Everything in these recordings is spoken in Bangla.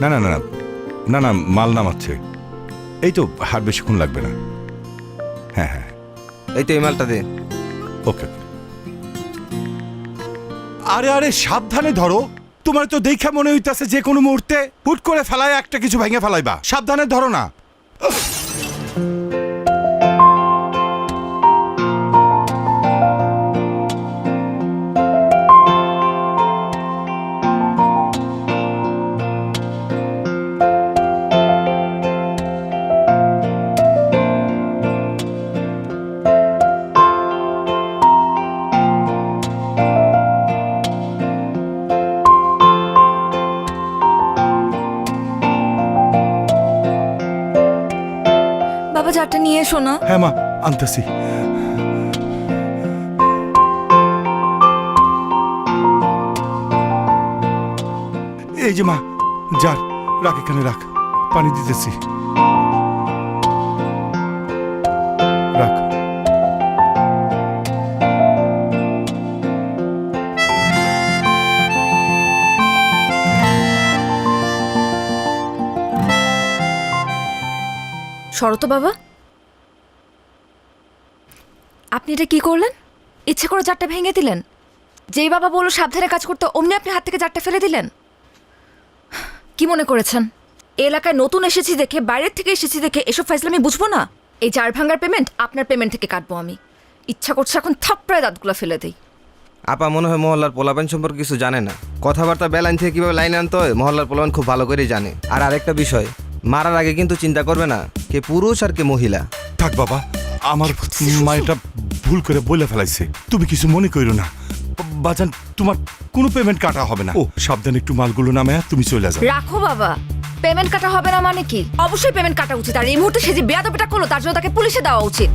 না না না না না না মাল নামাচ্ছে, এই তো হার বেশিক্ষণ লাগবে না। হ্যাঁ হ্যাঁ এই তো এই মালটা দে। ওকে। আরে আরে সাবধানে ধরো, তোমার তো দেখা মনে হইতাছে যে কোনো মুহূর্তে হুট করে ফেলায় একটা কিছু ভেঙে ফেলাইবা, সাবধানে ধরো না। বাবা জারটা নিয়ে এসো না। হ্যাঁ মা আনতেছি। এই যে মা যার, রাখ এখানে রাখ, পানি দিতেছি, রাখ। শরত বাবা, আপনি এটা কি করলেন? ইচ্ছে করে জারটা ভেঙে দিলেন? যেই বাবা বললো সাবধানে কাজ করতে অমনি আপনি হাত থেকে জারটা ফেলে দিলেন। কি মনে করেছেন এই এলাকায় নতুন এসেছি দেখে, বাইরের থেকে এসেছি দেখে এসব ফাইসলা আমি বুঝবো না? এই জার ভাঙার পেমেন্ট আপনার পেমেন্ট থেকে কাটবো আমি। ইচ্ছা করছে এখন থাপ্পড়ায় দাঁতগুলো ফেলে দেই। আপা মনে হয় মহল্লার পোলাপান সম্পর্কে কিছু জানে না। কথাবার্তা বেলাইন থেকে কিভাবে লাইনে আনতে হয় মহল্লার পোলাপান খুব ভালো করেই জানে। আর আরেকটা বিষয়, মারার আগে কিন্তু চিন্তা করবে না কে পুরুষ আর কে মহিলা। থাক বাবা, আমার মা এটা ভুল করে বলে ফেলাইছে, তুমি কিছু মনে করো না। বাজান তোমার কোনো পেমেন্ট কাটা হবে না। ও সাবধানে একটু মালগুলো নামে তুমি চলে যাও। রাখো বাবা, পেমেন্ট কাটা হবে না মানে কি? অবশ্যই পেমেন্ট কাটা উচিত। আর এই মুহূর্তে সে যে বেয়াদবিটা করলো তার জন্য তাকে পুলিশে দেওয়া উচিত।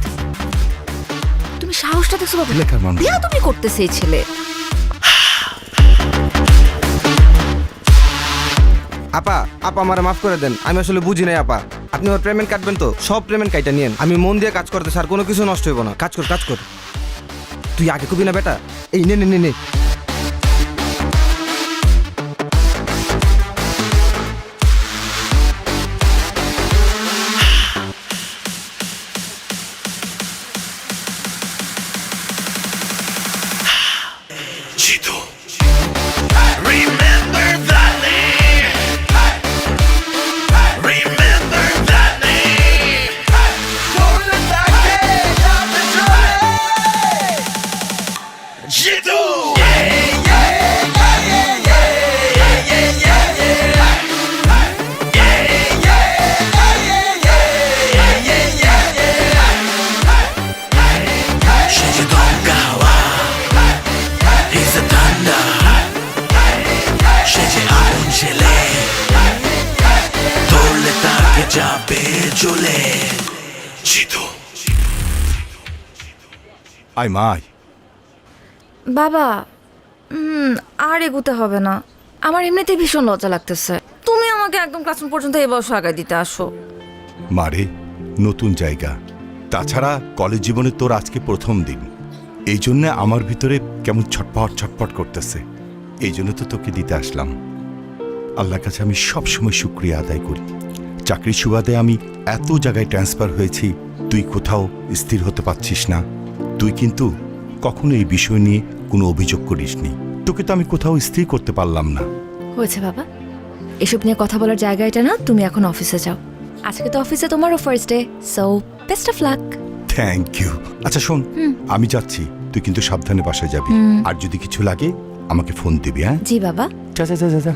তুমি সাহসটা দেখছো বাবা? এলাকার মানুষ বেয়াদবি করতেছে এই ছেলে। আপা আপা আমারে মাফ করে দেন, আমি আসলে বুঝি নাই আপা। আপনি আমার পেমেন্ট কাটবেন তো সব পেমেন্ট কাইটা নিয়েন। আমি মন দিয়ে কাজ করতে স্যার, কোনো কিছু নষ্ট হইব না। কাজ কর কাজ কর। তুই আগে কবি না বেটা, এই নে নে নে নে। Chito. Remember that name. Remember that name. Chito. Shijidongawa. He's a thunder. Shiji apun chile. Torle take jabe jule. Chito. আয় মা আয়। বাবা আর এগুতে হবে না, আমার এমনিতেই ভীষণ লজ্জা লাগতেছে। তুমি আমাকে একদম ক্লাসরুম পর্যন্ত এই বয়সে আগায় দিতে আসো। মারে নতুন জায়গা, তাছাড়া কলেজ জীবনে তোর আজকে প্রথম দিন, এই জন্য আমার ভিতরে কেমন ছটপট ছটপট করতেছে। এই জন্য তো তোকে দিতে আসলাম। আল্লাহর কাছে আমি সবসময় শুকরিয়া আদায় করি। চাকরির সুবাদে আমি এত জায়গায় ট্রান্সফার হয়েছি, তুই কোথাও স্থির হতে পারছিস না। তুই কিন্তু কখনো এই বিষয় নিয়ে কোনো অভিযোগ করিসনি। তোকে তো আমি কোথাও স্থির করতে পারলাম না। হয়েছে বাবা, এসব নিয়ে কথা বলার জায়গা এটা না। তুমি এখন অফিসে যাও। আজকে তো অফিসে তোমারও first day, so best of luck. Thank you. আচ্ছা শোন, আমি যাচ্ছি, তুই কিন্তু সাবধানে বাসায় যাবি। আর যদি কিছু লাগে আমাকে ফোন দিবি। হ্যাঁ জি বাবা। যা যা যা যা যা।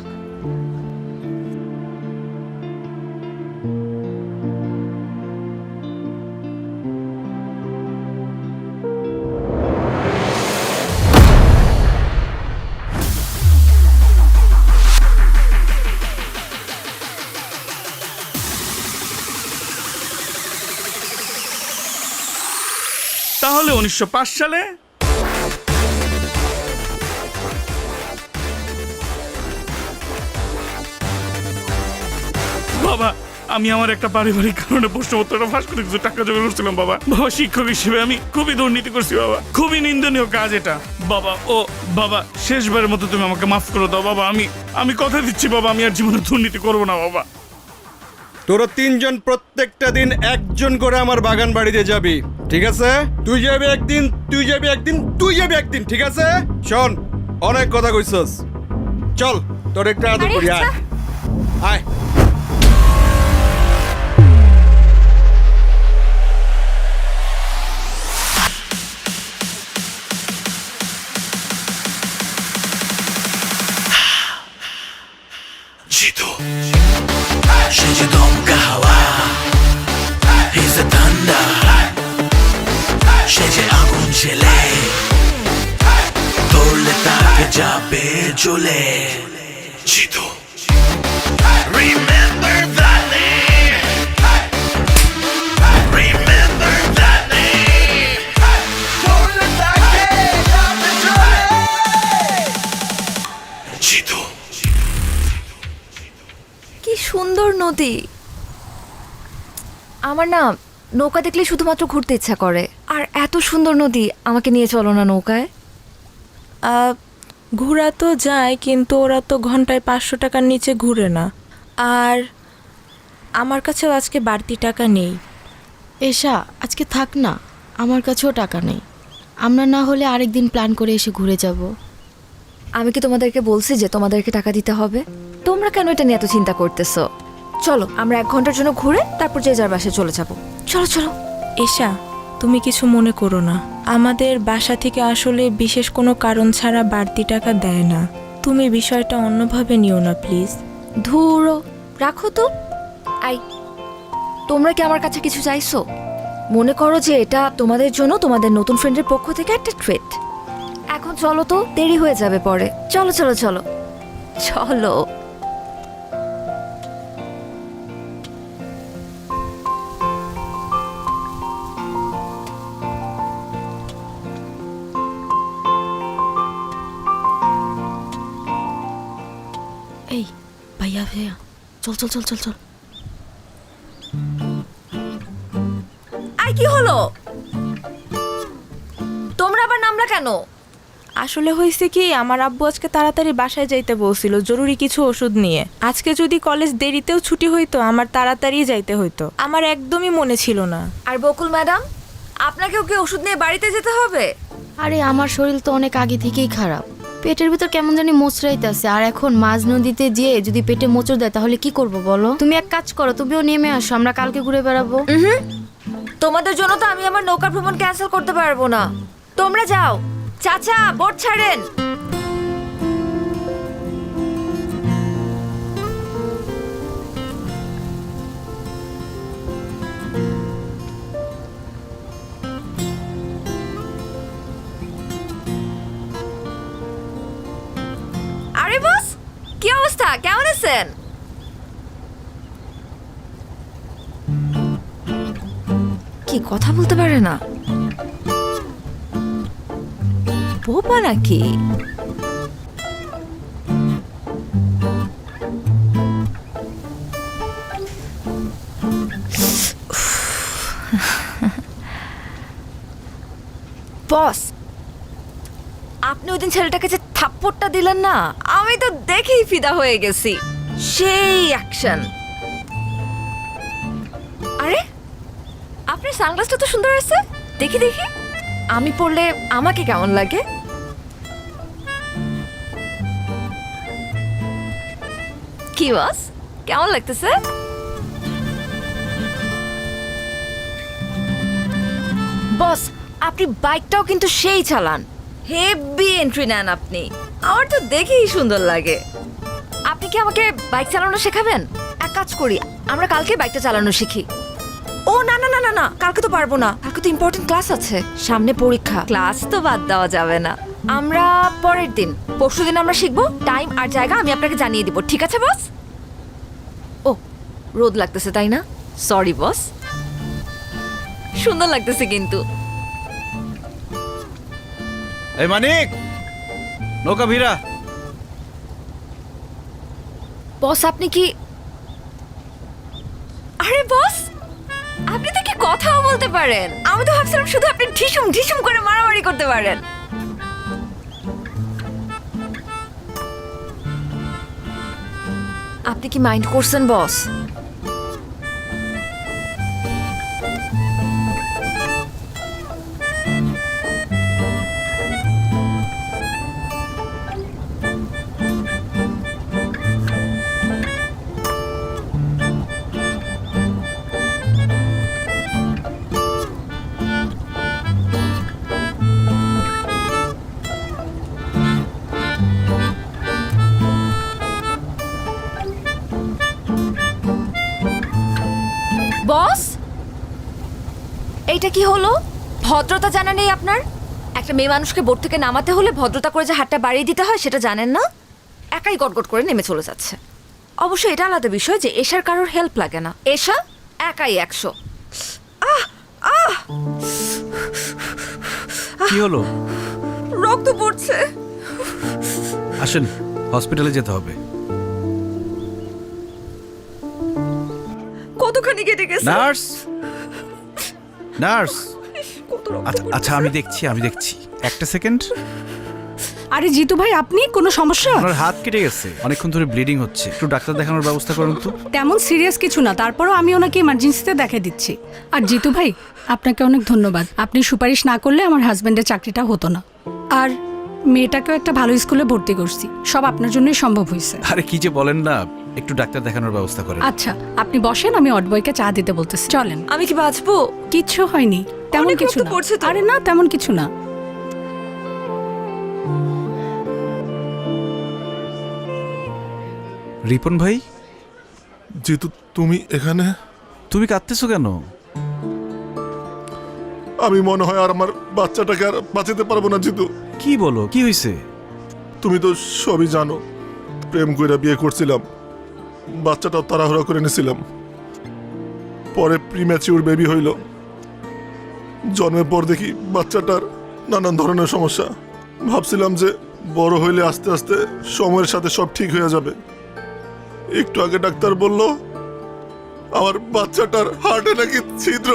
তাহলে 1905 সালে বাবা আমি আমার একটা পারিবারিক কারণে প্রশ্নপত্রটা ফাঁস করে কিছু টাকা জমা করছিলাম বাবা। বাবা শিক্ষক হিসেবে আমি খুবই দুর্নীতি করছি বাবা, খুবই নিন্দনীয় কাজ এটা বাবা। ও বাবা, শেষবারের মতো তুমি আমাকে মাফ করে দাও বাবা। আমি কথা দিচ্ছি বাবা, আমি আর জীবনে দুর্নীতি করবো না বাবা। তোরা তিনজন প্রত্যেকটা দিন একজন করে আমার বাগান বাড়িতে যাবি, ঠিক আছে? তুই যাবি একদিন, তুই যাবি একদিন, তুই যাবি একদিন, ঠিক আছে? শোন, অনেক কথা কইছস, চল তোর একটু আদর আরে করি। আয় আচ্ছা। আয়। জিতু সে যে দমকা হাওয়া, he's the thunder, সে যে আগুন ছেলে, ধরলে তাকে যাবে জ্বলে। Jitu remember that name, remember that name, ধরলে তাকে যাবে জ্বলে। জিতু কি সুন্দর নদী। আমার না নৌকা দেখলে শুধুমাত্র ঘুরতে ইচ্ছা করে। আর এত সুন্দর নদী, আমাকে নিয়ে চলো না নৌকায়। ঘোরা তো যায়, কিন্তু ওরা তো ঘন্টায় 500 টাকার নিচে ঘুরে না। আর আমার কাছেও আজকে বাড়তি টাকা নেই। এশা, আজকে থাক না, আমার কাছেও টাকা নেই। আমরা না হলে আরেকদিন প্ল্যান করে এসে ঘুরে যাব। আমি কি তোমাদেরকে বলছি যে তোমাদেরকে টাকা দিতে হবে? তোমরা কেন এটা নিয়ে এত চিন্তা করতেছো? চলো আমরা 1 ঘন্টার জন্য ঘুরে তারপর যে যার বাসায় চলে যাব। চলো চলো। এশা, তুমি কিছু মনে করো না, আমাদের বাসা থেকে আসলে বিশেষ কোনো কারণ ছাড়া বাড়তি টাকা দেয় না। তুমি বিষয়টা অন্যভাবে নিও না প্লিজ। ধুরো, রাখো তো। আই, তোমরা কি আমার কাছে কিছু চাইছো? মনে করো যে এটা তোমাদের জন্য তোমাদের নতুন ফ্রেন্ডের পক্ষ থেকে একটা ট্রিট। এখন চলো তো, দেরি হয়ে যাবে পরে। চলো চলো চলো চলো। এই ভাইয়া ভাইয়া, চল চল চল চল চল। আই, কি হলো? তোমরা আবার নামলা কেন? আসলে হয়েছে কি, আমার আব্বু আজকে তাড়াতাড়ি বাসায় যাইতে বলছিল জরুরি কিছু ওষুধ নিয়ে। আজকে যদি কলেজ দেরিতেও ছুটি হইতো, আমার তাড়াতাড়ি যাইতে হইতো। আমার একদমই মনে ছিল না। আর বকুল ম্যাডাম, আপনাকেও কি ওষুধ নিয়ে বাড়িতে যেতে হবে? আরে আমার শরীর তো অনেক আগে থেকেই খারাপ, পেটের ভিতর কেমন জানি মোচড়াইতেছে। আর এখন মাঝ নদীতে যেয়ে যদি পেটে মোচড় দেয় তাহলে কি করব বলো? তুমি এক কাজ করো, তুমিও নেমে আসো, আমরা কালকে ঘুরে বেড়াবো। তোমাদের জন্য তো আমি আমার নৌকা ভ্রমণ ক্যান্সেল করতে পারবো না। তোমরা যাও। চাচা, বোট ছাড়েন। আরে বস, কি অবস্থা? কেমন আছেন? কি কথা বলতে পারে না? বোবা নাকি? বস, আপনি ওই দিন ছেলেটাকে যে থাপ্পড়টা দিলেন না, আমি তো দেখেই ফিদা হয়ে গেছি। সেই অ্যাকশন। আরে, আপনার সানগ্লাসটা তো সুন্দর আছে, দেখি দেখি। আমি পরলে আমাকে কেমন লাগে? কি বস, কেমন লাগতেছে? বস, আপনি বাইকটাও কিন্তু সেই চালান, হেভি এন্ট্রি নেন আপনি। আমার তো দেখেই সুন্দর লাগে। আপনি কি আমাকে বাইক চালানো শেখাবেন? এক কাজ করি, আমরা কালকে বাইকটা চালানো শিখি। ও না না না না না, কালকে তো পারবো না, কালকে তো ইম্পর্টেন্ট ক্লাস আছে, সামনে পরীক্ষা। ক্লাস তো বাদ দেওয়া যাবে না। আমরা পরের দিন, পরশুদিন আমরা শিখবো। টাইম আর জায়গা আমি আপনাকে জানিয়ে দিব, ঠিক আছে বস? ও, রোদ লাগতেছে তাই না? Sorry boss. সুন্দর লাগতেছে কিন্তু। এই মানিক, নৌকা ভিড়া। বস, আপনি কি পারেন। আমি তো ভাবছিলাম শুধু আপনি ঢিসুম ঢিসুম করে মারামারি করতে পারেন। আপনি কি মাইন্ড করছেন বস? বস, এইটা কি হলো? ভদ্রতা জানা নেই আপনার? একটা মেয়ে মানুষকে বোট থেকে নামাতে হলে ভদ্রতা করে যে হাতটা বাড়িয়ে দিতে হয় সেটা জানেন না? একাই গটগট করে নেমে চলে যাচ্ছে। অবশ্য এটা আলাদা বিষয় যে এশার কারোর হেল্প লাগে না, এশা একাই 100। কি হলো? রক্ত পড়ছে। আসেন, হসপিটালে যেতে হবে। কতখানি কেটে গেছে? Nurse, nurse. কত রক্ত আচ্ছা পড়ছে? আচ্ছা, আমি দেখছি একটা সেকেন্ড। আরে জিতু ভাই, আপনি কোনো সমস্যা? আপনার হাত কেটে গেছে, অনেকক্ষণ ধরে ব্লিডিং হচ্ছে, একটু ডাক্তার দেখানোর ব্যবস্থা করুন তো। তেমন সিরিয়াস কিছু না, তারপরও আমি ওনাকে ইমার্জেন্সিতে দেখিয়ে দিচ্ছি। আর জিতু ভাই, আপনাকে অনেক ধন্যবাদ। আপনি সুপারিশ না করলে আমার হাজবেন্ডের চাকরিটা হতো না। আর মেয়েটাকেও একটা ভালো স্কুলে ভর্তি করছি, সব আপনার জন্যই সম্ভব হয়েছে। আরে কি যে বলেন না, একটু ডাক্তার দেখানোর ব্যবস্থা করেন। আচ্ছা, আপনি বসেন, আমি অডবয়কে চা দিতে বলতেছি। চলেন। আমি কি বাঁচবো? কিচ্ছু হয়নি, তেমন অনেক কিছু রক্ত না। পড়ছে তো। আরে না, তেমন কিছু না। রিপন ভাই, জিতু, তুমি এখানে? তুমি কাঁদতেছো কেন? আমি মনে হয় আর আমার বাচ্চাটাকে আর বাঁচাতে পারবো না জিতু। কি বলো, কি হয়েছে? তুমি তো সবই জানো, প্রেম কইরা বিয়ে করছিলাম, বাচ্চাটাও তাড়াহুড়া করে নিয়েছিলাম। পরে প্রিম্যাচিউর বেবি হইল। জন্মের পর দেখি বাচ্চাটার নানান ধরনের সমস্যা। ভাবছিলাম যে বড় হইলে আস্তে আস্তে সময়ের সাথে সব ঠিক হয়ে যাবে। একটু আগে ডাক্তার বলল আমার বাচ্চাটার হার্টে নাকি ছিদ্র।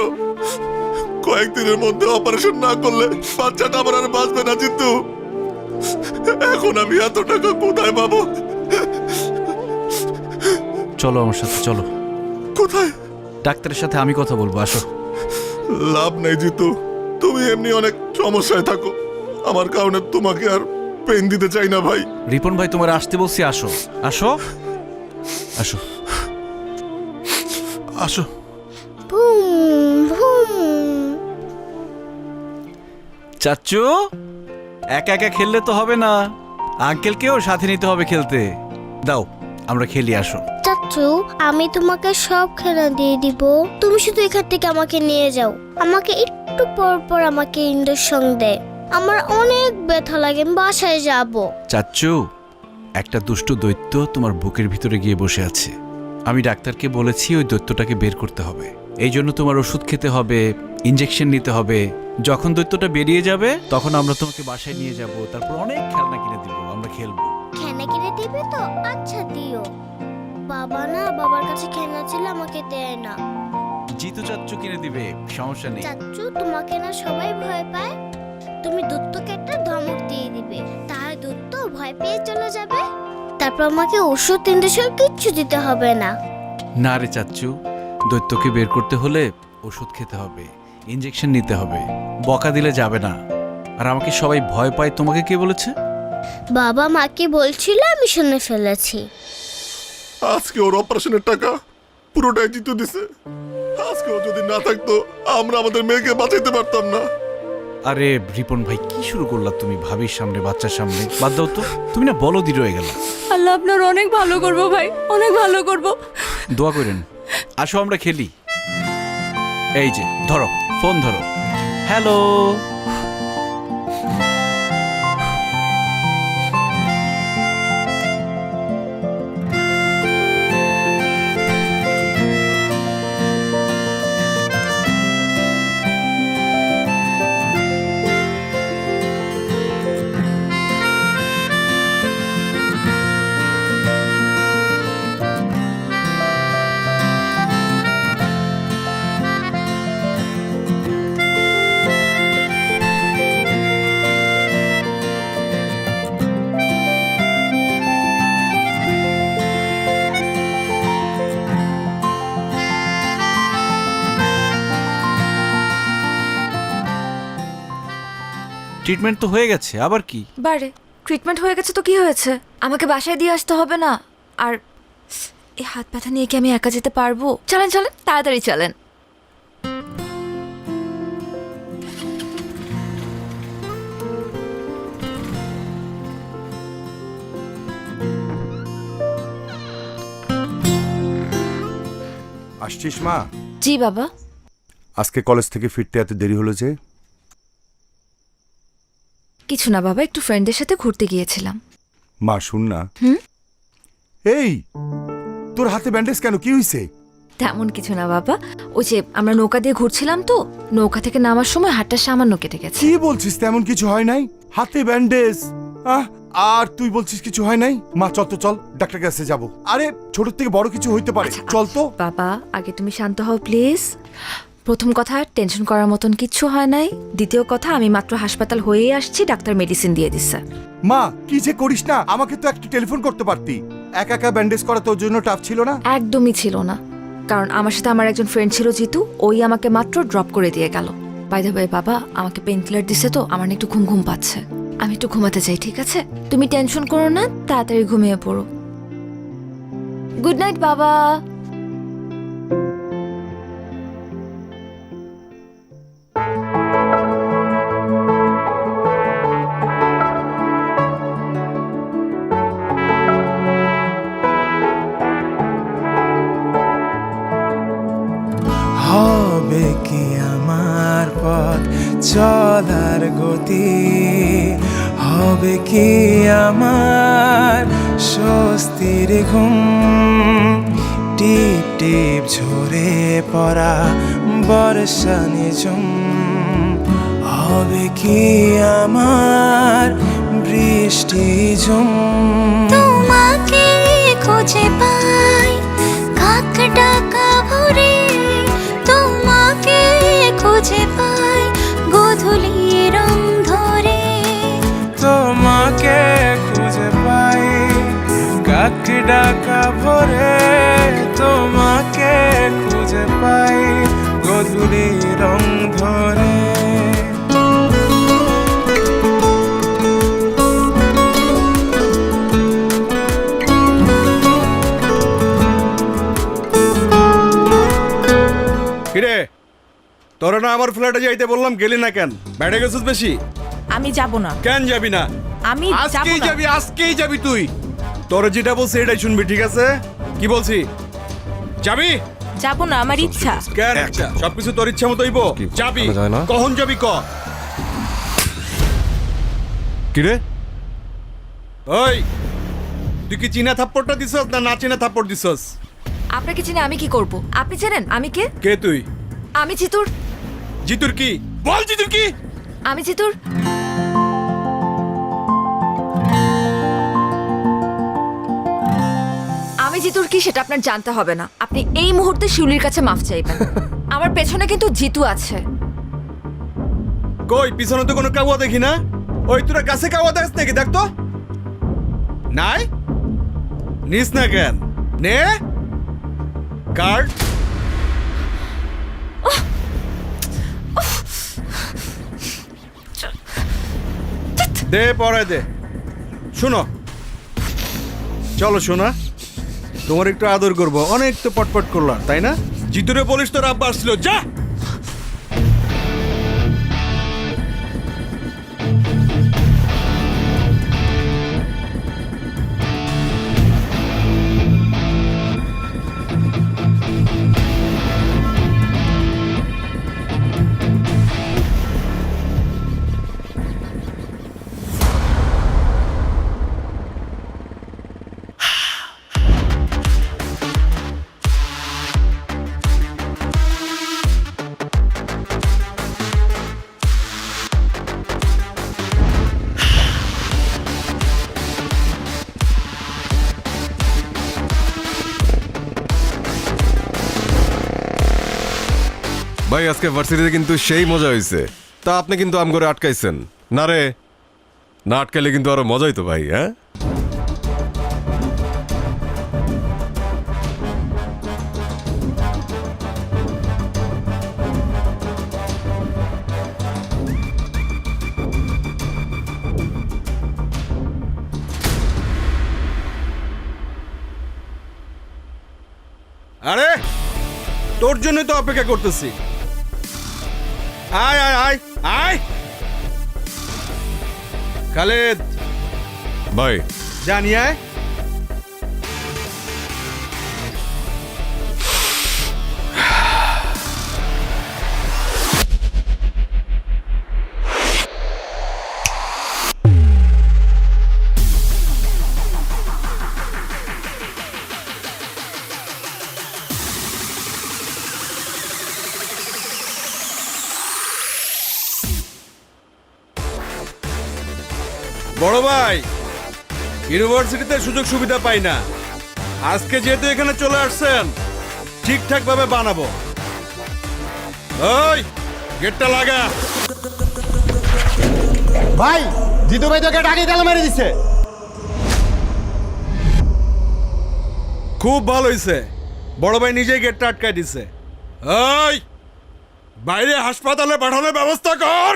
কয়েকদিনের মধ্যে অপারেশন না করলে বাচ্চাটা আমার আর বাঁচবে না জিতু। এখন আমি এত টাকা কোথায় পাবো? চলো আমার সাথে, চলো। কোথায়? ডাক্তারের সাথে আমি কথা বলবো, আসো। লাভ নেই জিতু, তুমি এমনি অনেক সমস্যায় থাকো, আমার কারণে তোমাকে আর পেন দিতে চাই না ভাই। রিপন ভাই, তোমার আসতে বলছি, আসো আসো আসো আসো। চাচ্চু, একা একা খেললে তো হবে না, আঙ্কেলকেও সাথে নিতে হবে খেলতে। দাও, আমরা খেলি, আসো। চাচ্চু, আমি তোমাকে সব খেলা দিয়ে দিব, তুমি শুধু এখান থেকে আমাকে নিয়ে যাও। আমাকে একটু পর পর আমাকে ইঞ্জেকশন দেয়, আমার অনেক ব্যথা লাগে, আমি বাসায় যাব। চাচ্চু, একটা দুষ্ট দৈত্য তোমার বুকের ভিতরে গিয়ে বসে আছে। আমি ডাক্তারকে বলেছি ওই দৈত্যটাকে বের করতে হবে। এই জন্য তোমার ওষুধ খেতে হবে, ইঞ্জেকশন নিতে হবে। যখন দৈত্যটা বেরিয়ে যাবে তখন আমরা তোমাকে বাসায় নিয়ে যাব, তারপর অনেক খেলনা কিনে দিব, আমরা খেলবো। খেলনা কিনে দিবে তো? আচ্ছা দিও। বাবা না, বাবার কাছে খেলনা ছিল, আমাকে দেয় না। জিতু চাচ্চু কিনে দিবে, সমস্যা নেই। চাচ্চু, তোমাকে না সবাই ভয় পায়, তুমি দূতকে একটা ধমক দিয়ে দিবে, তাহলে দূত ভয় পেয়ে চলে যাবে। তারপর আমাকে ওষুধ ইঞ্জেকশন কিচ্ছু দিতে হবে না। না রে চাচ্চু, দৈত্যকে বের করতে হলে ওষুধ খেতে হবে, ইঞ্জেকশন নিতে হবে, বকা দিলে যাবে না। আর আমাকে সবাই ভয় পায়, তোমাকে কে বলেছে? বাবা মাকে বলছিল, আমি শুনে ফেলেছি। আজকে ওর অপারেশনের টাকা পুরোটাই জিতু দিছে। আজকে ও যদি না থাকতো আমরা আমাদের মেয়েকে বাঁচাইতে পারতাম না। আরে রিপন ভাই, কি শুরু করলা তুমি ভাবির সামনে, বাচ্চার সামনে? বাদ দাও তো, তুমি না বলো দি রয়ে গেল। আল্লাহ আপনার অনেক ভালো করবো ভাই, অনেক ভালো করবো। দোয়া করেন। আসো আমরা খেলি। এই যে ধরো, ফোন ধরো। হ্যালো। ট্রিটমেন্ট তো হয়ে গেছে, আবার কি? বারে ট্রিটমেন্ট হয়ে গেছে তো কি হয়েছে? আমাকে বাসায় দিয়ে আসতে হবে না। আর এই হাত ব্যথা নিয়ে কি আমি একা যেতে পারবো? চলেন চলেন, তাড়াতাড়ি চলেন। আসছিস মা? জি বাবা। আজকে কলেজ থেকে ফিরতে এত দেরি হলো যে? কিছু না বাবা, একটু ফ্রেন্ডদের সাথে ঘুরতে গিয়েছিলাম। মা শুন না। হুম? এই তোর হাতে ব্যান্ডেজ কেন, কি হইছে? তেমন কিছু না বাবা, ওই যে আমরা নৌকা দিয়ে ঘুরছিলাম তো, নৌকা থেকে নামার সময় হাতটা সামান্য কেটে গেছে। কি বলছিস? তেমন কিছু হয় নাই, হাতে ব্যান্ডেজ। আর তুই বলছিস কিছু হয় নাই? মা চল তো, চল ডাক্তার কাছে যাব। আরে ছোট থেকে বড় কিছু হইতে পারে, আচ্ছা, চল তো। বাবা আগে তুমি শান্ত হও প্লিজ। প্রথম কথা, টেনশন করার মতন কিচ্ছু হয় নাই। দ্বিতীয় কথা, আমি মাত্র হাসপাতাল হয়েই আসছি, ডাক্তার মেডিসিন দিয়ে দিচ্ছে। মা কি যে করিস না, আমাকে তো একটু টেলিফোন করতে পারতি। একা একা ব্যান্ডেজ করা তোর জন্য টাফ ছিল না? একদমই ছিল না, কারণ আমার সাথে আমার একজন ফ্রেন্ড ছিল জিতু, ওই আমাকে মাত্র ড্রপ করে দিয়ে গেল। বাই দ্য ওয়ে বাবা, আমাকে পেন কিলার দিছে তো আমার না একটু ঘুম ঘুম পাচ্ছে, আমি একটু ঘুমাতে চাই। ঠিক আছে, তুমি টেনশন করো না, তাড়াতাড়ি ঘুমিয়ে পড়ো। গুড নাইট বাবা। হবে কি আমার পথ চলার গতি, হবে কি আমার স্বস্তির ঘুম, টিপ টিপ ঝরে পড়া বর্ষা নিঝুম, হবে কি আমার বৃষ্টি ঝুম। তোমাকে খুঁজে পাই কাক ডাকা ভরে, তোমাকে খুঁজে পাই গোধূলি রং ধরে। তোমাকে খুঁজে পাই কাক ডাকা ভরে, তোমাকে খুঁজে পাই গধূলি রং ধরে। কিরে, তোরা না আমার ফ্ল্যাটে যাইতে বললাম, গেলি না কেন? বেড়ে গেছিস বেশি? আমি যাব না। কেন যাবি না? আমি যাব আজকেই না। যাবি, আজকেই যাবি তুই। তোর যেটা বলছি এটাই শুনবি, ঠিক আছে? কি বলছি, যাবি? যাব না, আমার ইচ্ছা। কেন ইচ্ছা? সবকিছু তোর ইচ্ছা মতো হইব? যাবি, কখন যাবি ক? কিরে ওই তুই কি চীনা থাপ্পড়টা দিছস না না চীনা থাপ্পড় দিছস? আপনাকে চিনে আমি কি করব? আপনি জানেন আমি কে? কে তুই? আমি জিতুর। জিতুর কি? বল জিতুর কি? আমি জিতুর আমি জিতুর কি সেটা আপনার জানতে হবে না। আপনি এই মুহূর্তে শিউলির কাছে মাফ চাইবেন। আমার পেছনে কিন্তু জিতু আছে। কই পিছনে তো কোনো কাউয়া দেখি না। ওই তোরা কাছে কাউয়া দেখ নাকি, দেখ তো। নাই নিস না কেন? নে কার্ড। দে পরে দে। শোনো, চলো শোনা, তোমার একটু আদর করবো। অনেক তো পটপট করলাম, তাই না? জিতুরে বলিস তোর আব্বা আসছিল, যা। ভাই, আজকে ভার্সিটিতে কিন্তু সেই মজা হয়েছে। তা আপনি কিন্তু আম করে আটকাইছেন না রে? না আটকাইলে কিন্তু আরো মজাই তো ভাই। হ্যাঁ, তোর জন্যই তো অপেক্ষা করতেছি। আয় আয় আয় আয় খালেদ, ভাই জানি আয়। বড় ভাই, ইউনিভার্সিটিতে সুযোগ সুবিধা পাই না, আজকে যেহেতু এখানে চলে আসছেন ঠিকঠাক ভাবে বানাবো। ওই গেটটা লাগা। ভাই জিতু ভাই তো গেট আগে তালা মেরে দিছে। খুব ভালো হয়েছে, বড় ভাই নিজেই গেটটা আটকায় দিছে। ওই বাইরে হাসপাতালে পাঠানোর ব্যবস্থা কর।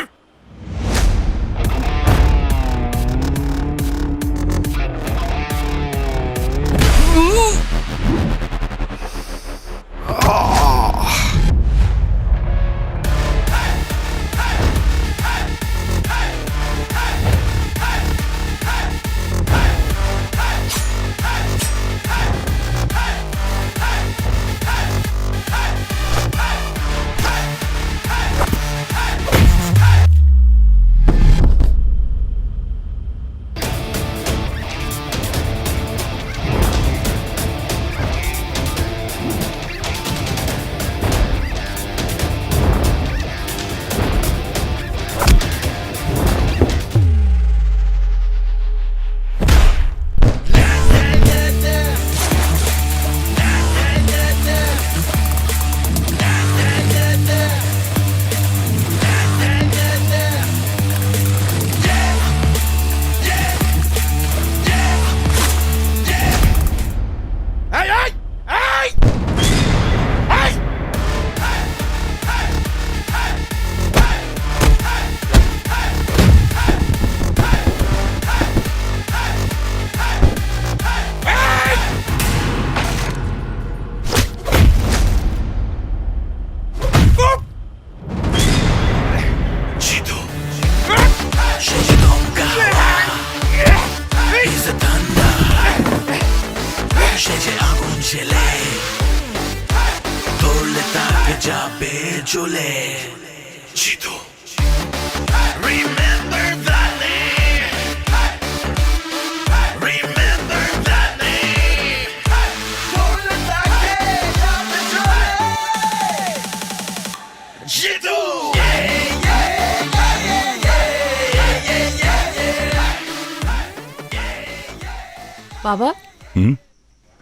বাবা, হুম?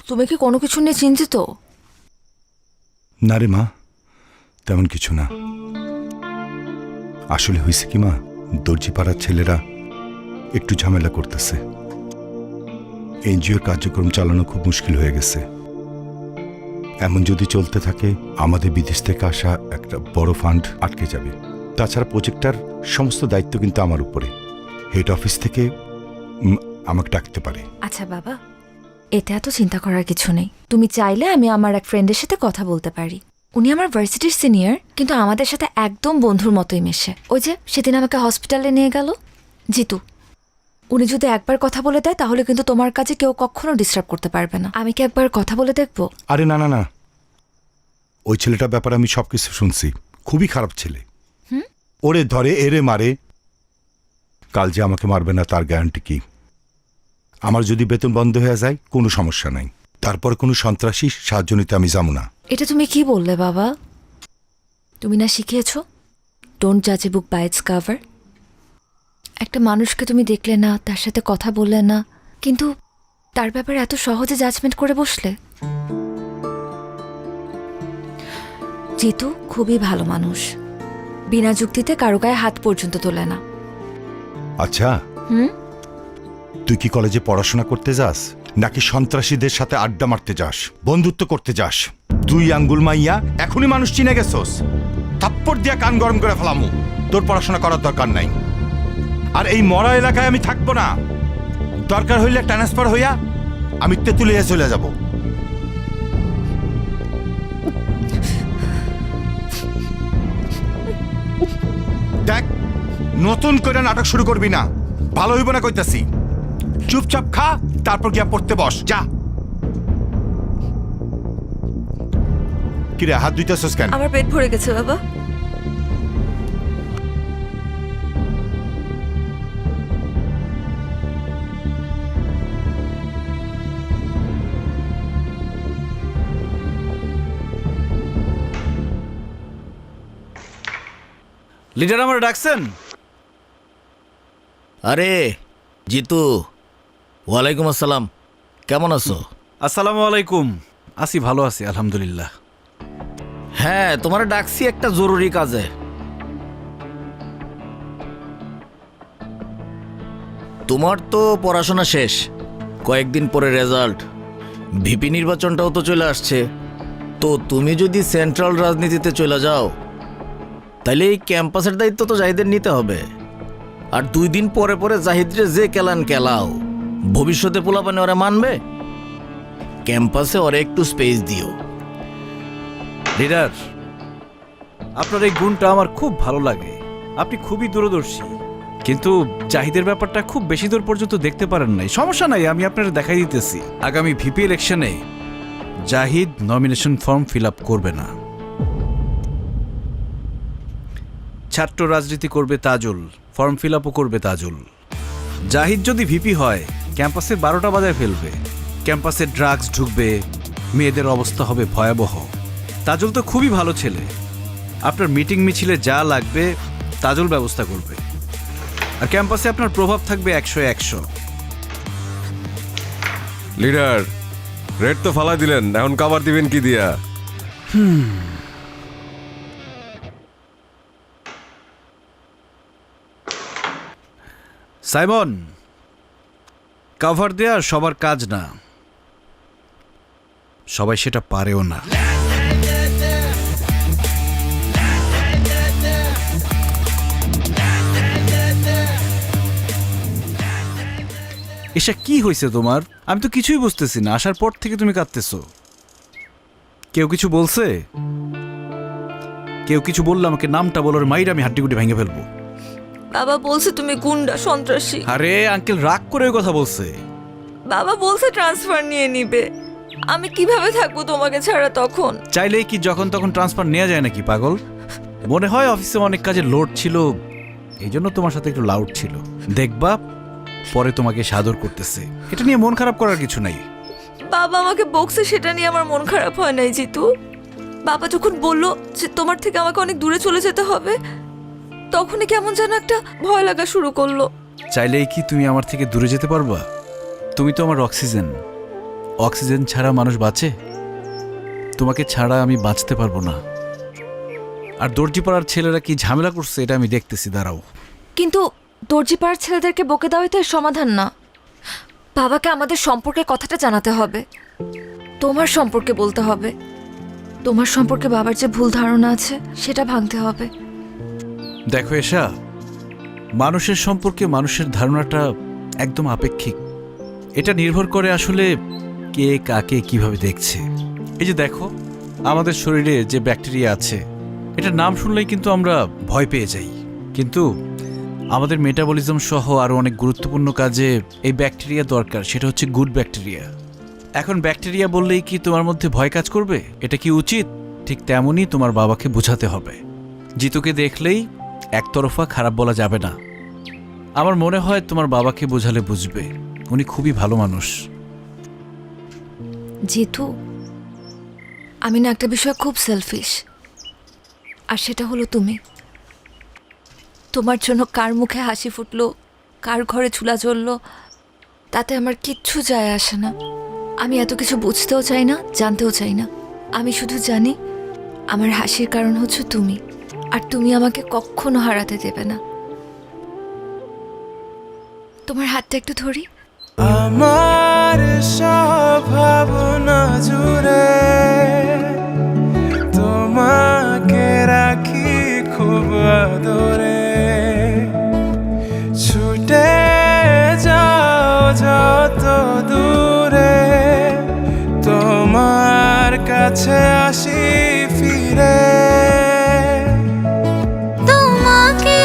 তুমি কি কোনো কিছু নিয়ে চিন্তিত? না রে মা, তেমন কিছু না। আসলে হয়েছে কি মা, দর্জি পাড়ার ছেলেরা একটু ঝামেলা করতেছে। এনজিওর কার্যক্রম চালানো খুব মুশকিল হয়ে গেছে। এমন যদি চলতে থাকে আমাদের বিদেশ থেকে আসা একটা বড় ফান্ড আটকে যাবে। তাছাড়া প্রজেক্টটার সমস্ত দায়িত্ব কিন্তু আমার উপরে। হেড অফিস থেকে আমাকে ডাকতে পারে। আচ্ছা বাবা, এটা এত চিন্তা করার কিছু নেই। তুমি চাইলে আমি আমার এক ফ্রেন্ডের সাথে কথা বলতে পারি। উনি আমার ভার্সিটির সিনিয়র, কিন্তু আমাদের সাথে একদম বন্ধুর মতোই মেশে। ওই যে সেদিন আমাকে হসপিটালে নিয়ে গেল জিতু, উনি যদি একবার কথা বলে দেয় তাহলে কিন্তু তোমার কাছে কেউ কখনো ডিস্টার্ব করতে পারবে না। আমি কি একবার কথা বলে দেখবো? আরে না না না, ওই ছেলেটার ব্যাপারে আমি সবকিছু শুনছি। খুবই খারাপ ছেলে। ওরে ধরে এরে মারে। কাল যে আমাকে মারবে না তার গ্যারান্টি কি? আমার যদি বেতন বন্ধ হয়ে যায় কোনো সমস্যা নাই, তারপর কোনো সন্ত্রাসী সাহায্য নিতে আমি যাবো না। এটা তুমি কি বললে বাবা? তুমি না শিখিয়েছ ডোন্ট জাজ এ বুক বাই ইটস কভার? একটা মানুষকে তুমি দেখলে না, তার সাথে কথা বললে না, কিন্তু তার ব্যাপারে এত সহজে জাজমেন্ট করে বসলে। জিতু খুবই ভালো মানুষ, বিনা যুক্তিতে কারো গায়ে হাত পর্যন্ত তোলে না। আচ্ছা, তুই কি কলেজে পড়াশোনা করতে যাস নাকি সন্ত্রাসীদের সাথে আড্ডা মারতে যাস, বন্ধুত্ব করতে যাস? দুই আঙ্গুল মাইয়া এখনই মানুষ চিনে গেছস। থাপ্পড় দিয়া কান গরম করে ফেলামু। তোর পড়াশোনা করার দরকার নাই। আর এই মরা এলাকায় আমি থাকবো না। দরকার হইলে ট্রান্সফার হইয়া আমি তেঁতুলিয়া চলে যাব। দেখ, নতুন করে নাটক শুরু করবি না, ভালো হইব না কইতাছি। চুপচাপ খা, তারপর গিয়া পড়তে বস, যা। কিরে, হাত ধুইতেছস কেন? আমার পেট ভরে গেছে বাবা। লিডার আমার ডাকছেন? আরে জিতু, ওয়ালাইকুম আসসালাম, কেমন আছো? আসসালামু আলাইকুম। আছি, ভালো আছি আলহামদুলিল্লাহ। হ্যাঁ, তোমার ডাকছি একটা জরুরি কাজে। তোমার তো পড়াশোনা শেষ, কয়েকদিন পরে রেজাল্ট, ভিপি নির্বাচনটাও তো চলে আসছে। তো তুমি যদি সেন্ট্রাল রাজনীতিতে চলে যাও, তাহলে এই ক্যাম্পাসের দায়িত্ব তো জাহিদের নিতে হবে। আর 2 দিন পরে পরে জাহিদরে যে কেলান কেলাও, ভবিষ্যতে পোলাপানে ওরা মানবে? ক্যাম্পাসে ওরা একটু স্পেস দিও। লিডার, আপনার এই গুণটা আমার খুব ভালো লাগে। আপনি খুবই দূরদর্শী, কিন্তু জাহিদের ব্যাপারটা খুব বেশি দূর পর্যন্ত দেখতে পারেন নাই। সমস্যা নাই, আমি আপনার দেখাই দিতেছি। আগামী ভিপি ইলেকশনে Zahid nomination form fill up করবে না। ছাত্র রাজনীতি করবে তাজুল, ফর্ম ফিল আপও করবে তাজুল। জাহিদ যদি ভিপি হয়, ক্যাম্পাসে 12টা বাজায় ফেলবে। ক্যাম্পাসে ড্রাগস ঢুকবে, মেয়েদের অবস্থা হবে ভয়াবহ। তাজুল তো খুবই ভালো ছেলে, আপনার মিটিং মিছিলে যা লাগবে তাজুল ব্যবস্থা করবে। আর ক্যাম্পাসে আপনার প্রভাব থাকবে 100-100। লিডার, রেড তো ফালাই দিলেন, এখন কাভার দিবেন কি দিয়া? সাইমন, কভার দেয়া সবার কাজ না, সবাই সেটা পারেও না। এসা কি হয়েছে তোমার? আমি তো কিছুই বুঝতেছি না, আসার পর থেকে তুমি কাঁদতেছো। কেউ কিছু বলছে? কেউ কিছু বললে আমাকে নামটা বলার মাইর আমি হাড্ডিগুটি ভেঙে ফেলবো। বাবা বলছে তুমি গুন্ডা, সন্ত্রাসী। আরে আঙ্কেল রাগ করে ওই কথা বলছে। বাবা বলছে ট্রান্সফার নিয়ে নিবে। আমি কিভাবে থাকবো তোমাকে ছাড়া তখন? চাইলেই কি যখন তখন ট্রান্সফার নেওয়া যায় নাকি পাগল? মনে হয় অফিসে অনেক কাজের লোড ছিল, এই জন্য তোমার সাথে একটু লাউড ছিল। দেখবা পরে তোমাকে সাদর করতেছে, এটা নিয়ে মন খারাপ করার কিছু নাই। বাবা আমাকে বকছে, সেটা নিয়ে আমার মন খারাপ হয় নাই জিতু। বাবা যখন বলল যে তোমার থেকে আমাকে অনেক দূরে চলে যেতে হবে, তখনই কেমন যেন একটা ভয় লাগা শুরু করলো। চাইলেই কি তুমি আমার থেকে দূরে যেতে পারবা? তুমি তো আমার অক্সিজেন, অক্সিজেন ছাড়া মানুষ বাঁচে? তোমাকে ছাড়া আমি বাঁচতে পারবো না। আর দর্জিপাড়ার ছেলেরা কি ঝামেলা করছে এটা আমি দেখতেছি, দাঁড়াও। কিন্তু দর্জিপাড়ার ছেলেদেরকে বকে দেওয়াই তো এর সমাধান না। বাবাকে আমাদের সম্পর্কে কথাটা জানাতে হবে, তোমার সম্পর্কে বলতে হবে। তোমার সম্পর্কে বাবার যে ভুল ধারণা আছে সেটা ভাঙতে হবে। দেখো এশা, মানুষের সম্পর্কে মানুষের ধারণাটা একদম আপেক্ষিক। এটা নির্ভর করে আসলে কে কাকে কিভাবে দেখছে। এই যে দেখো, আমাদের শরীরে যে ব্যাকটেরিয়া আছে, এটা নাম শুনলেই কিন্তু আমরা ভয় পেয়ে যাই। কিন্তু আমাদের মেটাবলিজম সহ আরও অনেক গুরুত্বপূর্ণ কাজে এই ব্যাকটেরিয়া দরকার, সেটা হচ্ছে গুড ব্যাকটেরিয়া। এখন ব্যাকটেরিয়া বললেই কি তোমার মধ্যে ভয় কাজ করবে? এটা কি উচিত? ঠিক তেমনই তোমার বাবাকে বোঝাতে হবে। জিতুকে দেখলেই একতরফা খারাপ বলা যাবে না। আমার মনে হয় তোমার বাবাকে বোঝালে বুঝবে, উনি খুবই ভালো মানুষ। জিতু, আমি না একটা বিষয় খুব সেলফিশ, আর সেটা হলো তুমি। তোমার জন্য কার মুখে হাসি ফুটলো, কার ঘরে চুলা জ্বললো, তাতে আমার কিচ্ছু যায় আসে না। আমি এত কিছু বুঝতেও চাই না, জানতেও চাই না। আমি শুধু জানি আমার হাসির কারণ হচ্ছে তুমি, আর তুমি আমাকে কখনো হারাতে দেবে না। তোমার হাতটা একটু ধরি। আমার সব ভাবনা জুড়ে তোমাকে রাখি খুব আদরে, ছুটে যাও যত দূরে, তোমার কাছে আসি ফিরে। তোমাকে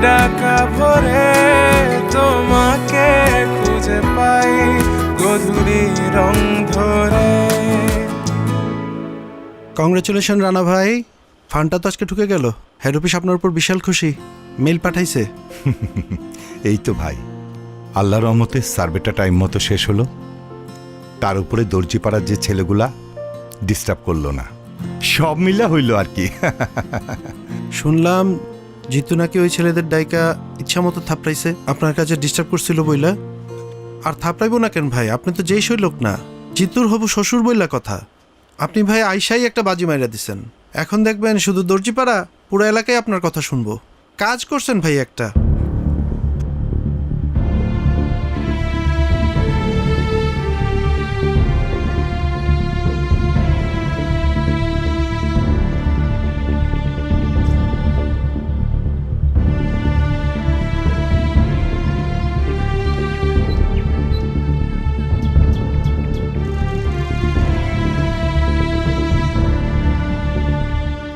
ডাকা ভরে তোমাকে খুঁজে পাই গধূলি রং ধরে। কংগ্রেচুলেশন রানা ভাই, ফান্ডটা তো আজকে ঢুকে গেল। হেড অফিস আপনার উপর বিশাল খুশি, মেল পাঠাইছে। এই তো ভাই, আল্লাহর রহমতে সার্ভেটা টাইম মতো শেষ হলো। তার উপরে দর্জিপাড়ার যে ছেলেগুলা ডিস্টার্ব করলো না, সব মিলা হইল আর কি। শুনলাম জিতু নাকি ওই ছেলেদের ডাইকা ইচ্ছা মতো থাপড়াইছে, আপনার কাছে ডিস্টার্ব করছিল বইলা। আর থাপড়াইবো না কেন ভাই, আপনি তো যেই সই লোক না, জিতুর হবু শ্বশুর বইলা কথা। আপনি ভাই আইসাই একটা বাজি মাইরা দিছেন, এখন দেখবেন শুধু দর্জিপাড়া পুরো এলাকায় আপনার কথা শুনবো। কাজ করছেন ভাই একটা।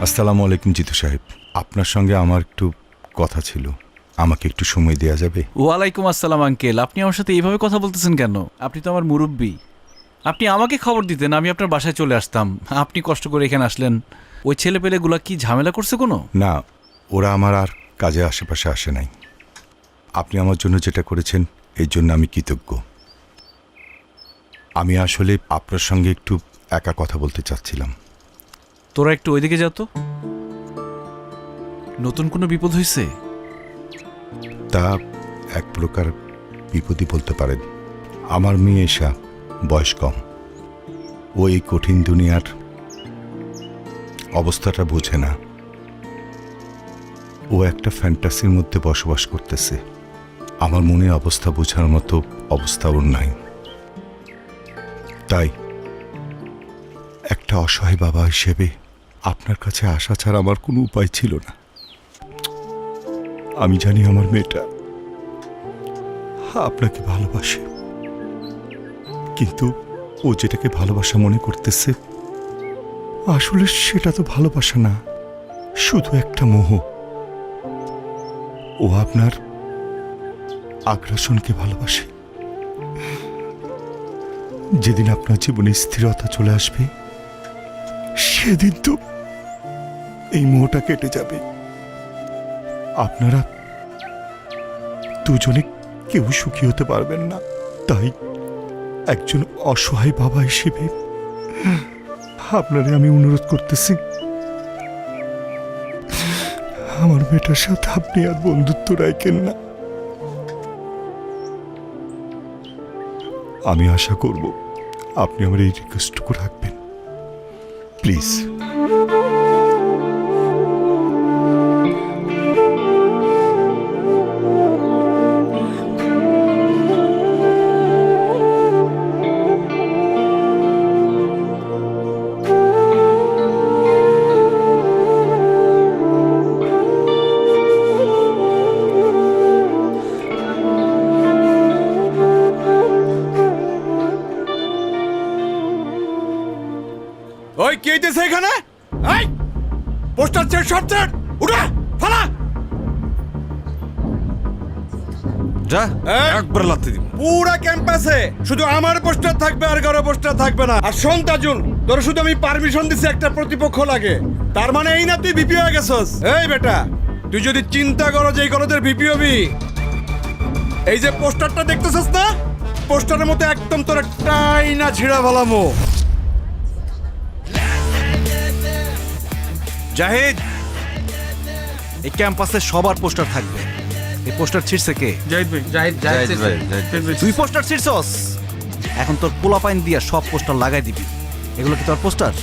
আসসালামু আলাইকুম জিতু সাহেব, আপনার সঙ্গে আমার একটু কথা ছিল, আমাকে একটু সময় দেওয়া যাবে? ওয়ালাইকুম আসসালাম আঙ্কেল, আপনি আমার সাথে এইভাবে কথা বলতেছেন কেন? আপনি তো আমার মুরব্বী, আপনি আমাকে খবর দিতেন, আমি আপনার বাসায় চলে আসতাম। আপনি কষ্ট করে এখানে আসলেন। ওই ছেলেপেলেগুলা কি ঝামেলা করছে কোনো? না, ওরা আমার আর কাজে আশেপাশে আসে নাই। আপনি আমার জন্য যেটা করেছেন এর জন্য আমি কৃতজ্ঞ। আমি আসলে আপনার সঙ্গে একটু একা কথা বলতে চাচ্ছিলাম। তোরা একটু ওইদিকে যা তো। নতুন কোনো বিপদ হয়েছে? তা এক প্রকার বিপদই বলতে পারেন। আমার মেয়ে এসা বয়স কম, ও এই কঠিন দুনিয়ার অবস্থাটা বোঝে না। ও একটা ফ্যান্টাসির মধ্যে বসবাস করতেছে। আমার মনের অবস্থা বোঝার মতো অবস্থা ওর নাই। তাই একটা অসহায় বাবা হিসেবে আপনার কাছে আসা ছাড়া আমার কোনো উপায় ছিল না। আমি জানি আমার মেয়েটা আপনাকে ভালোবাসে, কিন্তু ও যেটাকে ভালোবাসা মনে করতেছে আসলে সেটা তো ভালোবাসা না, শুধু একটা মোহ। ও আপনার আগ্রাসনকে ভালোবাসে। যেদিন আপনার জীবনে স্থিরতা চলে আসবে সেদিন তো এই মোহটা কেটে যাবে। আপনারা দুজনে কেউ সুখী হতে পারবেন না। তাই একজন অসহায় বাবা হিসেবে আপনারে আমি অনুরোধ করতেছি, আমার মেয়েটার সাথে আপনি আর বন্ধুত্ব রাখেন না। আমি আশা করব আপনি আমার এই রিকোয়েস্টটুকু রাখবেন, প্লিজ। ওই কি হইতেছে এখানে? এই পোস্টার চেট শর্ট চেট উড়া ফালা যা একবার লাথি দিব। পুরা ক্যাম্পাসে শুধু আমার পোস্টার থাকবে, আর কারো পোস্টার থাকবে না। আর শোন তাজুল, তোর শুধু আমি পারমিশন দিছি, একটা প্রতিপক্ষ লাগে। তার মানে এই না তুই ভিপি হয়ে গেছস? এই বেটা, তুই যদি চিন্তা করো যে এই কলেজের ভিপি হবি, এই যে পোস্টারটা দেখতেছস না, পোস্টারের মতো একদম তোর একটাই না ছিঁড়া ভালামো। জাহিদ, এই ক্যাম্পাসে সবার পোস্টার থাকবে। এই পোস্টার ছিঁড়ছে কে? জাহিদ ভাই, জাহিদ ভাই। তুই পোস্টার ছিঁড়ছস? এখন তোর পোলাপাইন দিয়া সব পোস্টার লাগাই দিবি। এগুলো কি তোর পোস্টার?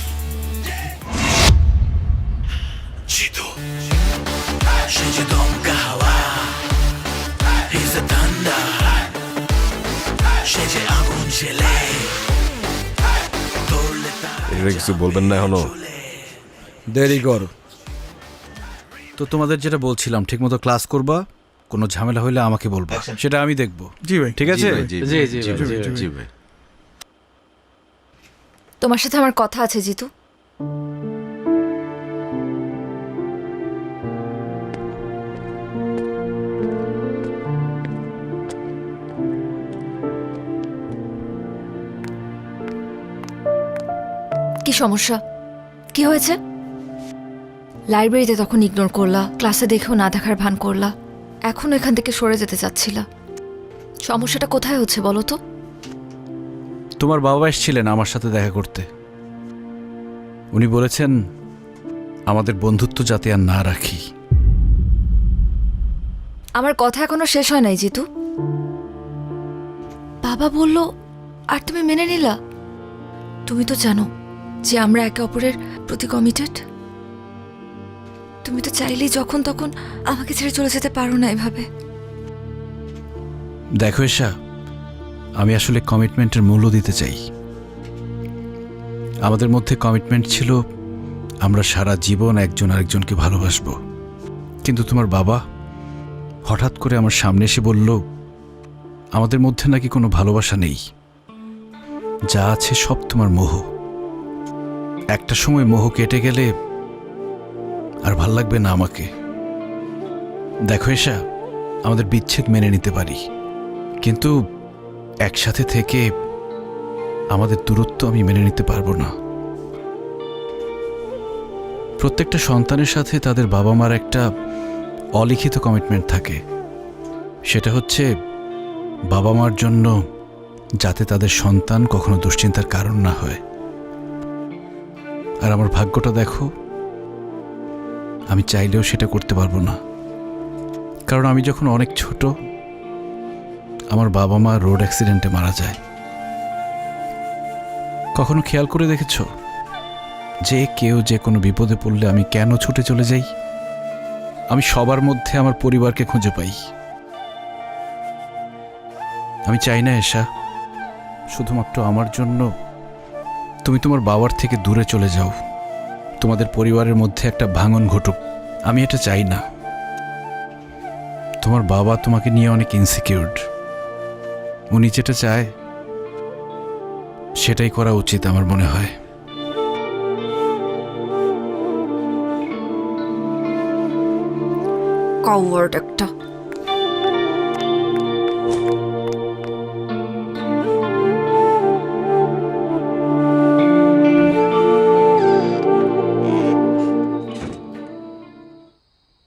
এটা কিছু বলবেন না এখনো? দেরি কর। তো তোমাদের যেটা বলছিলাম, ঠিকমতো ক্লাস করবা, কোনো ঝামেলা হইলে আমাকে বলবা, সেটা আমি দেখব। জি ভাই। ঠিক আছে? জি ভাই। তোমার সাথে আমার কথা আছে জিতু। সমস্যা? কি হয়েছে? লাইব্রেরিতে তখন ইগনোর করলা, ক্লাসে দেখেও না দেখার ভান করলা, এখন এখান থেকে সরে যেতে চাচ্ছিলা। সমস্যাটা কোথায় হচ্ছে বলো তো? তোমার বাবা এসেছিলেন আমার সাথে দেখা করতে। উনি বলেছেন আমাদের বন্ধুত্ব যাতে আর না রাখি। আমার কথা এখনো শেষ হয় নাই জিতু। বাবা বলল আর তুমি মেনে নিলা? তুমি তো জানো যে আমরা একে অপরের প্রতি কমিটেড। তুমি তো চাইলেই যখন তখন আমাকে ছেড়ে চলে যেতে পারো না এভাবে। দেখো এশা, আমি আসলে কমিটমেন্টের মূল্য দিতে চাই। আমাদের মধ্যে কমিটমেন্ট ছিল আমরা সারা জীবন একজন আরেকজনকে ভালোবাসবো। কিন্তু তোমার বাবা হঠাৎ করে আমার সামনে এসে বলল আমাদের মধ্যে নাকি কোনো ভালোবাসা নেই, যা আছে সব তোমার মোহ। একটা সময় মোহ কেটে গেলে আর ভাল লাগবে না আমাকে। দেখো এশা, আমাদের বিচ্ছেদ মেনে নিতে পারি, কিন্তু একসাথে থেকে আমাদের দূরত্ব আমি মেনে নিতে পারবো না। প্রত্যেকটা সন্তানের সাথে তাদের বাবা মার একটা অলিখিত কমিটমেন্ট থাকে, সেটা হচ্ছে বাবা মার জন্য যাতে তাদের সন্তান কখনো দুশ্চিন্তার কারণ না হয়। আর আমার ভাগ্যটা দেখো, আমি চাইলেও সেটা করতে পারবো না। কারণ আমি যখন অনেক ছোট, আমার বাবা মা রোড অ্যাক্সিডেন্টে মারা যায়। কখনো খেয়াল করে দেখেছ যে কেউ যে কোনো বিপদে পড়লে আমি কেন ছুটে চলে যাই? আমি সবার মধ্যে আমার পরিবারকে খুঁজে পাই। আমি চাই না এশা শুধুমাত্র আমার জন্য তুমি তোমার বাবার থেকে দূরে চলে যাও, তোমাদের পরিবারের মধ্যে একটা ভাঙন ঘটুক। আমি এটা চাই না। তোমার বাবা তোমাকে নিয়ে অনেক ইনসিকিউরড। উনি যেটা চায় সেটাই করা উচিত আমার মনে হয়। কাউয়ার্ড একটা।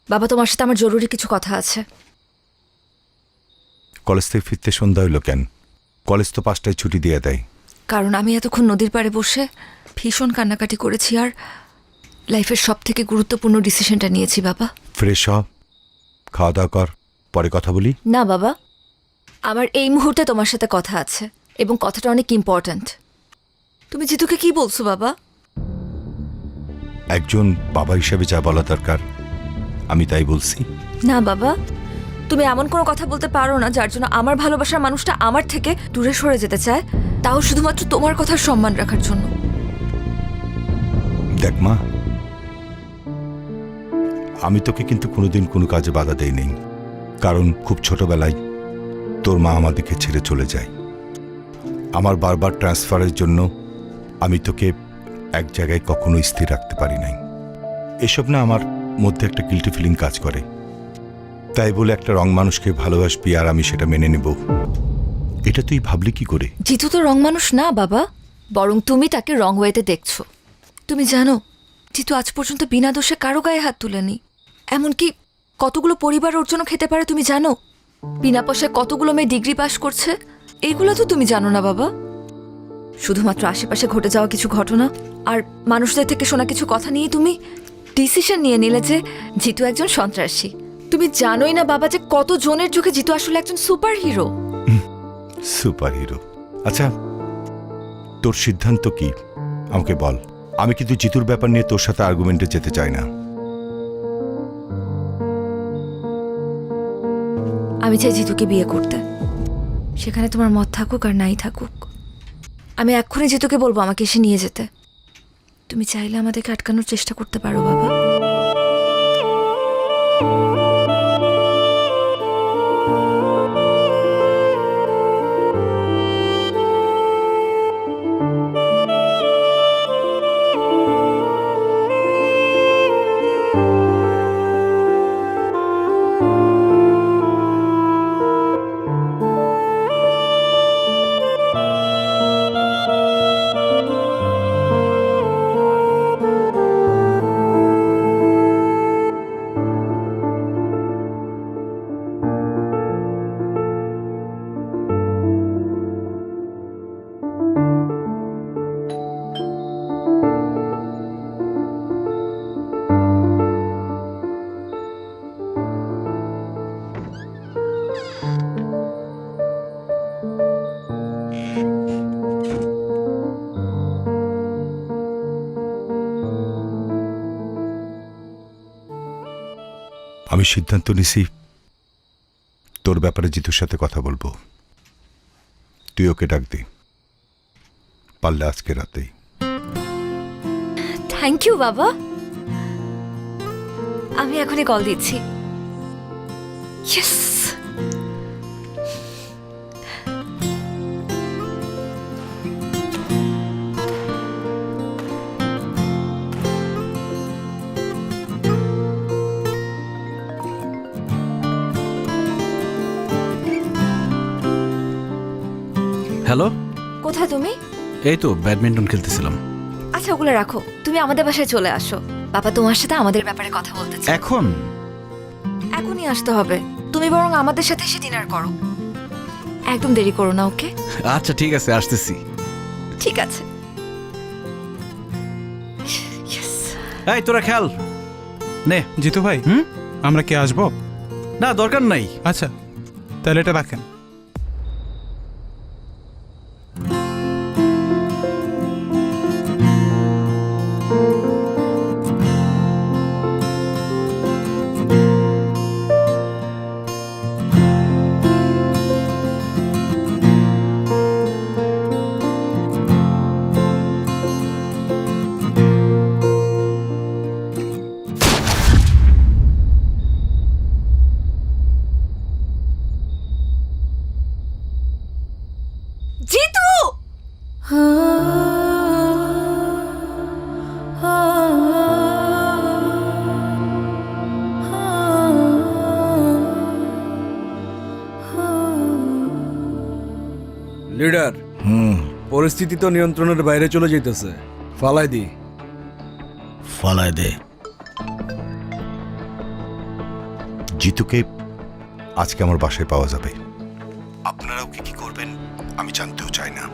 বাবা, তোমার সাথে আমার জরুরি কিছু কথা আছে। কলেজ থেকে ফিরতে সন্ধ্যা হইল কেন? কলেজ তো 5টায় ছুটি দিয়ে দেয়। কারণ আমি এতক্ষণ নদীর পাড়ে বসে ভীষণ কান্নাকাটি করেছি আর লাইফের সব থেকে গুরুত্বপূর্ণ ডিসিশনটা নিয়েছি বাবা। ফ্রেশ হ, খাওয়া দাওয়া কর, পরে কথা বলি। না বাবা, আমার এই মুহূর্তে তোমার সাথে কথা আছে এবং কথাটা অনেক ইম্পর্ট্যান্ট। তুমি জিতুকে কি বলছো বাবা? একজন বাবা হিসেবে যা বলা দরকার আমি তাই বলছি। না বাবা, তুমি এমন কোনো কথা বলতে পারো না যার জন্য আমার ভালোবাসার মানুষটা আমার থেকে দূরে সরে যেতে চায়, তাও শুধুমাত্র তোমার কথার সম্মান রাখার জন্য। দেখ মা, আমি তোকে কিন্তু কোনোদিন কোনো কাজে বাধা দেই নেই, কারণ খুব ছোটবেলায় তোর মা আমাদেরকে ছেড়ে চলে যায়। আমার বারবার ট্রান্সফারের জন্য আমি তোকে এক জায়গায় কখনো স্থির রাখতে পারি নাই। এসব না আমার মধ্যে একটা গিল্টি ফিলিং কাজ করে। তাই বলে একটা রং মানুষকে ভালোবাসবি আর আমি সেটা মেনে নেব, এটা তুই ভাবলি কি করে? জিতু তো রং মানুষ না বাবা, বরং তুমি তাকে রং ওয়েতে দেখছো। তুমি জানো জিতু আজ পর্যন্ত বিনা দোষে কারো গায়ে হাত তুলেনি। এমনকি কতগুলো পরিবার ওর জন্য খেতে পারে তুমি জানো? বিনা পয়সায় কতগুলো মেয়ে ডিগ্রি পাস করছে, এগুলো তো তুমি জানো না বাবা। শুধুমাত্র আশেপাশে ঘটে যাওয়া কিছু ঘটনা আর মানুষদের থেকে শোনা কিছু কথা নিয়ে তুমি ডিসিশন নিয়ে নিলে যে জিতু একজন সন্ত্রাসী। তুমি জানোই না বাবা যে কত জনের চোখে জিতু আসলে একজন সুপার হিরো। Super hero? আচ্ছা, তোর সিদ্ধান্ত কি আমাকে বল। আমি কিন্তু জিতুর ব্যাপার নিয়ে তোর সাথে আর্গুমেন্টে যেতে চাই না। আমি চাই জিতুকে বিয়ে করতে, সেখানে তোমার মত থাকুক আর নাই থাকুক। আমি এক্ষুনি জিতুকে বলবো আমাকে এসে নিয়ে যেতে। তুমি চাইলে আমাদেরকে আটকানোর চেষ্টা করতে পারো বাবা। আমি সিদ্ধান্ত নিছি তোর ব্যাপারে জিতুর সাথে কথা বলবো। তুই ওকে ডাক দে, পারলে আজকে রাতেই। থ্যাংক ইউ বাবা। আমি এখনই কল দিচ্ছি। ইয়েস। হ্যালো, কোথায় তুমি? এই তো ব্যাডমিন্টন খেলতেছিলাম। আচ্ছা ওগুলো রাখো, তুমি আমাদের বাসায় চলে আসো। বাবা তোমার সাথে আমাদের ব্যাপারে কথা বলতে চায়। এখন এখনই আসতে হবে। তুমি বরং আমাদের সাথে এসে ডিনার করো। একদম দেরি করো না, ওকে? আচ্ছা ঠিক আছে, আসতেছি। ঠিক আছে। এই তোরা খেল নে। জিতু ভাই, হুম? আমরা কি আসবো? না, দরকার নাই। আচ্ছা, তাহলে এটা রাখেন। জিতু! লিডার, পরিস্থিতি তো নিয়ন্ত্রণের বাইরে চলে যেতেছে। ফালাই দি। ফালায় দে। জিতুকে আজকে আমার বাসায় পাওয়া যাবে। আপনারা ওকে কি করবেন আমি জানতেও চাই না।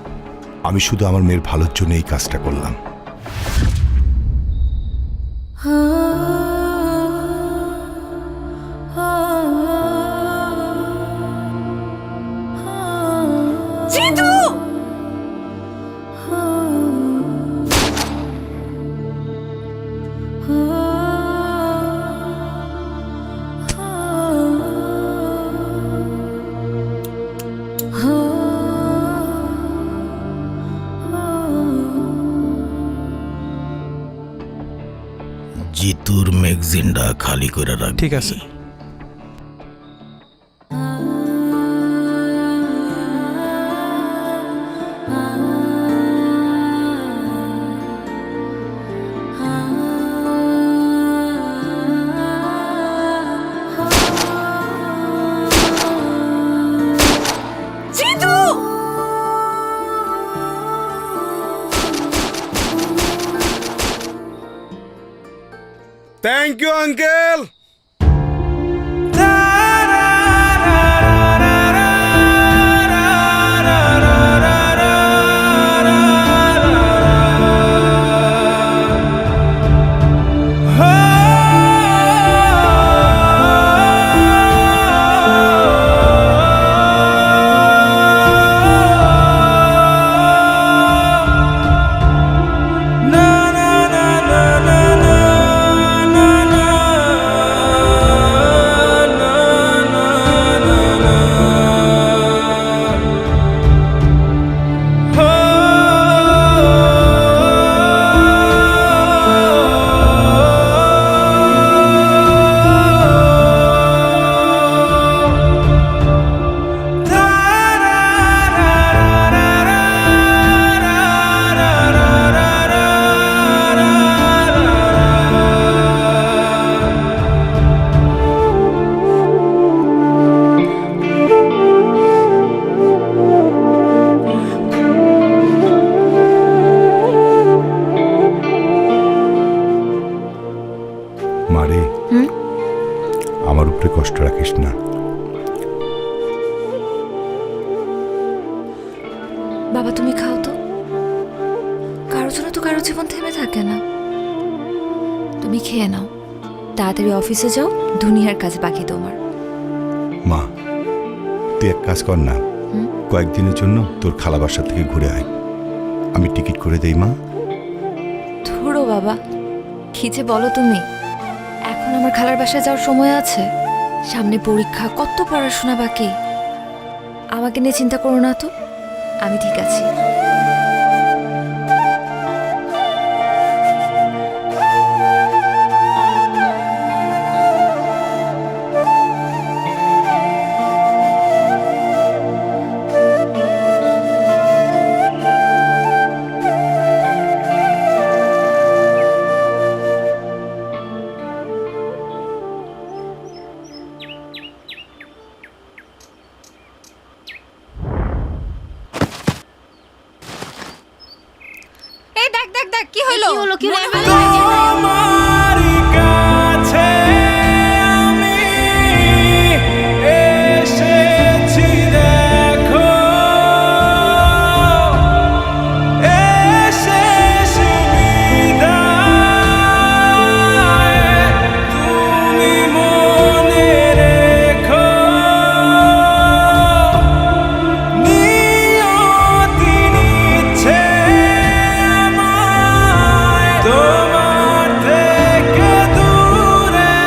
আমি শুধু আমার মেয়ের ভালোর জন্য এই কাজটা করলাম। জিতু! জিতুর ম্যাগজিনটা খালি করে রাখ। ঠিক আছে। জিতু! Thank you uncle. মারে, আমার উপরে কষ্ট রাখিস না। বাবা তুমি খাও তো। কারোর জন্য তো কারো জীবন থেমে থাকে না। তুমি খেয়ে নাও, তাড়াতাড়ি অফিসে যাও, দুনিয়ার কাজ বাকি তোমার। মা, তুই এক কাজ কর না, কয়েকদিনের জন্য তোর খালা বাসা থেকে ঘুরে আয়। আমি টিকিট করে দেই মা। ধুরো বাবা, কি যে বলো তুমি। এখন আমার খালার বাসায় যাওয়ার সময় আছে? সামনে পরীক্ষা, কত পড়াশোনা বাকি। আমাকে নিয়ে চিন্তা করো না তো, আমি ঠিক আছি। এই দেখ দেখ দেখ কি হলো? কি হলো কি হলো? তোমারই কাছে আমি এসেছি দেখো, এসে সুবিধায় তুমি মনে রেখো, নিয়তি নিচ্ছে আমায় তোমার থেকে দূরে,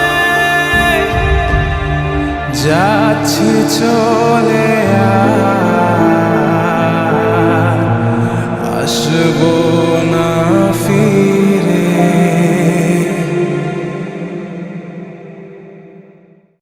যাচ্ছি চলে আর আসবো